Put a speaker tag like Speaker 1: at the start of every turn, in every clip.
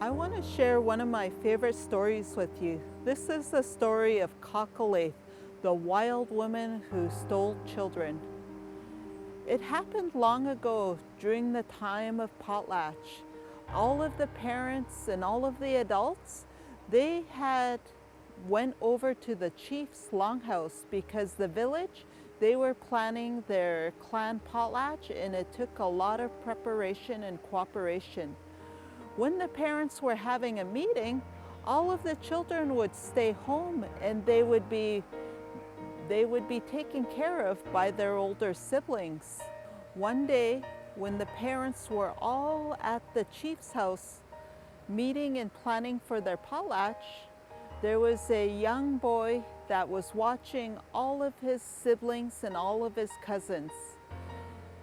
Speaker 1: I want to share one of my favorite stories with you. This is the story of Ḳálḳalilh, the wild woman who stole children. It happened long ago during the time of potlatch. All of the parents and all of the adults, they had went over to the chief's longhouse because the village, they were planning their clan potlatch and it took a lot of preparation and cooperation. When the parents were having a meeting, all of the children would stay home and they would be taken care of by their older siblings. One day, when the parents were all at the chief's house meeting and planning for their potlatch, there was a young boy that was watching all of his siblings and all of his cousins.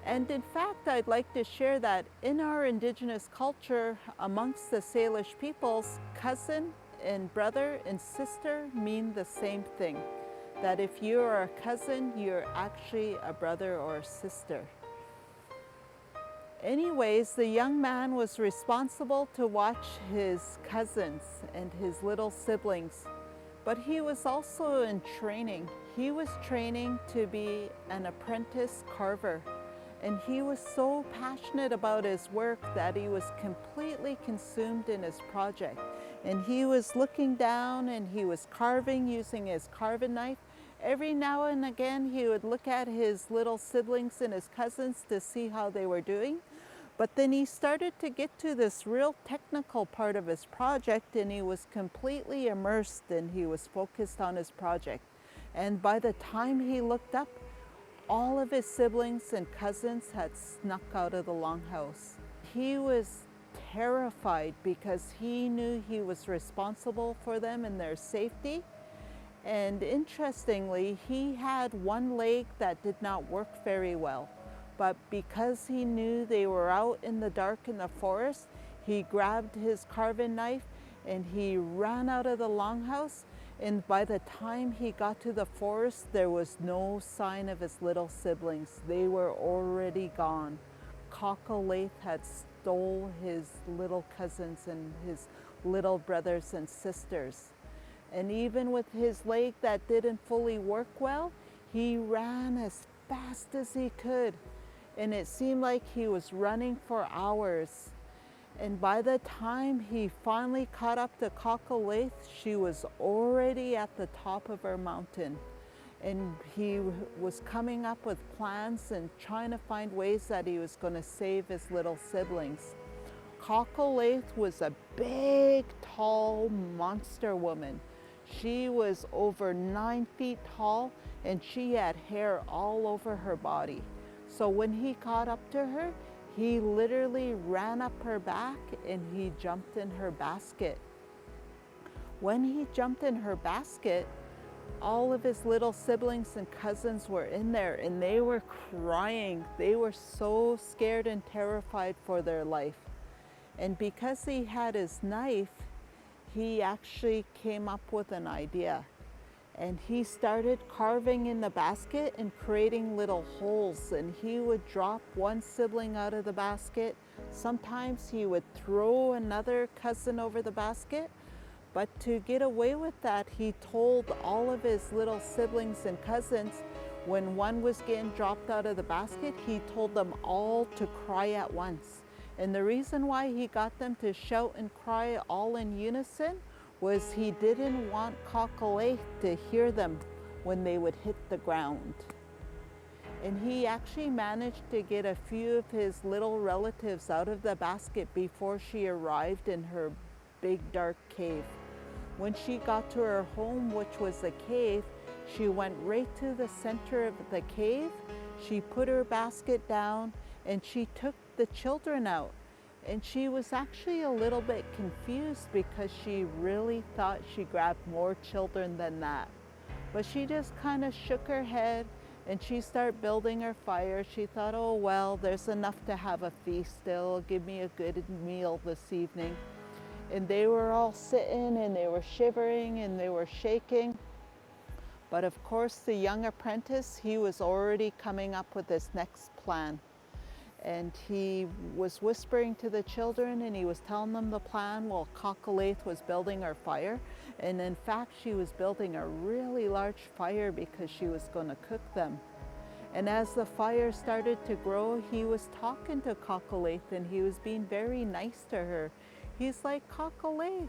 Speaker 1: And in fact, I'd like to share that in our Indigenous culture, amongst the Salish peoples, cousin and brother and sister mean the same thing. That if you are a cousin, you're actually a brother or a sister. Anyways, the young man was responsible to watch his cousins and his little siblings, but he was also in training. He was training to be an apprentice carver, and he was so passionate about his work that he was completely consumed in his project. And he was looking down and he was carving using his carving knife. Every now and again, he would look at his little siblings and his cousins to see how they were doing. But then he started to get to this real technical part of his project and he was completely immersed and he was focused on his project. And by the time he looked up, all of his siblings and cousins had snuck out of the longhouse. He was terrified because he knew he was responsible for them and their safety. And interestingly, he had one leg that did not work very well. But because he knew they were out in the dark in the forest, he grabbed his carving knife and he ran out of the longhouse. And by the time he got to the forest, there was no sign of his little siblings. They were already gone. Ḳálḳalilh had stole his little cousins and his little brothers and sisters. And even with his leg that didn't fully work well, he ran as fast as he could. And it seemed like he was running for hours. And by the time he finally caught up to Ḳálḳalilh, she was already at the top of her mountain. And he was coming up with plans and trying to find ways that he was going to save his little siblings. Ḳálḳalilh was a big, tall monster woman. She was over 9 feet tall and she had hair all over her body. So when he caught up to her, he literally ran up her back and he jumped in her basket. When he jumped in her basket, all of his little siblings and cousins were in there and they were crying. They were so scared and terrified for their life. And because he had his knife, he actually came up with an idea. And he started carving in the basket and creating little holes. And he would drop one sibling out of the basket. Sometimes he would throw another cousin over the basket. But to get away with that, he told all of his little siblings and cousins, when one was getting dropped out of the basket, he told them all to cry at once. And the reason why he got them to shout and cry all in unison was he didn't want Ḳálḳalilh to hear them when they would hit the ground. And he actually managed to get a few of his little relatives out of the basket before she arrived in her big dark cave. When she got to her home, which was a cave, she went right to the center of the cave. She put her basket down and she took the children out. And she was actually a little bit confused because she really thought she grabbed more children than that. But she just kind of shook her head and she started building her fire. She thought, oh, well, there's enough to have a feast. They'll give me a good meal this evening. And they were all sitting and they were shivering and they were shaking. But of course, the young apprentice, he was already coming up with his next plan. and he was whispering to the children and he was telling them the plan while Ḳálḳalilh was building her fire. And in fact, she was building a really large fire because she was going to cook them. And as the fire started to grow, he was talking to Ḳálḳalilh and he was being very nice to her. He's like, Ḳálḳalilh,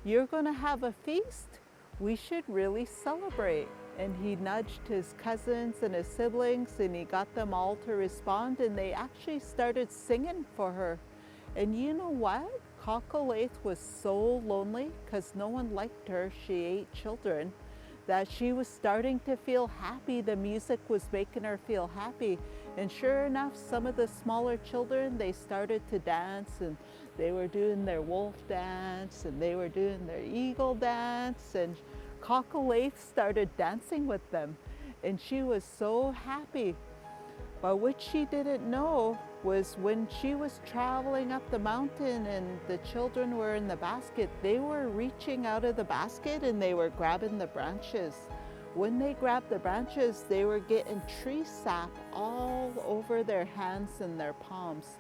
Speaker 1: you're going to have a feast? We should really celebrate. And he nudged his cousins and his siblings and he got them all to respond, and they actually started singing for her. And you know what? Ḳálḳalilh was so lonely because no one liked her. She ate children, that she was starting to feel happy. The music was making her feel happy. And sure enough, some of the smaller children, they started to dance, and they were doing their wolf dance and they were doing their eagle dance, and Ḳálḳalilh started dancing with them, and she was so happy. But what she didn't know was when she was traveling up the mountain and the children were in the basket, they were reaching out of the basket and they were grabbing the branches. When they grabbed the branches, they were getting tree sap all over their hands and their palms.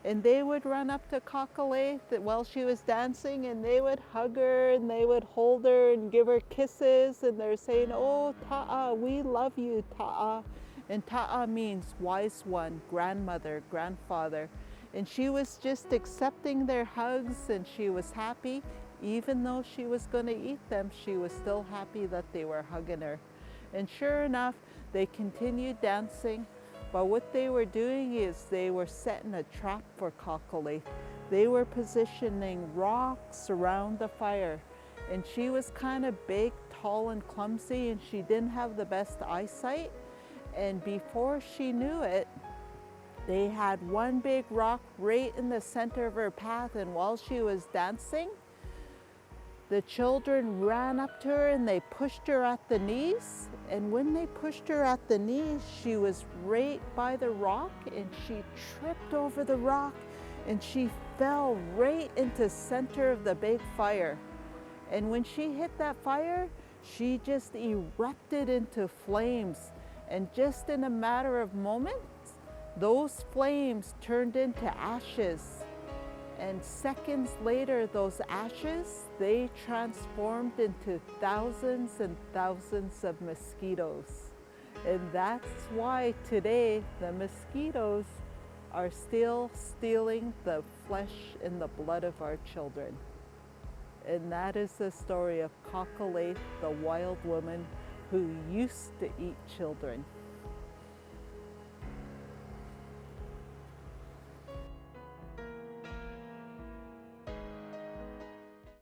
Speaker 1: And they would run up to Ḳálḳalilh while she was dancing, and they would hug her and they would hold her and give her kisses, and they're saying, oh, Ta'a, we love you, Ta'a. And Ta'a means wise one, grandmother, grandfather. And she was just accepting their hugs, and she was happy. Even though she was going to eat them, she was still happy that they were hugging her. And sure enough, they continued dancing. But what they were doing is they were setting a trap for Ḳálḳalilh. They were positioning rocks around the fire. And she was kind of big, tall, and clumsy, and she didn't have the best eyesight. And before she knew it, they had one big rock right in the center of her path. And while she was dancing, the children ran up to her and they pushed her at the knees. And when they pushed her at the knees, she was right by the rock, and she tripped over the rock and she fell right into the center of the big fire. And when she hit that fire, she just erupted into flames. And just in a matter of moments, those flames turned into ashes. And seconds later, those ashes, they transformed into thousands and thousands of mosquitoes. And that's why today the mosquitoes are still stealing the flesh and the blood of our children. And that is the story of Ḳálḳalilh, the wild woman who used to eat children.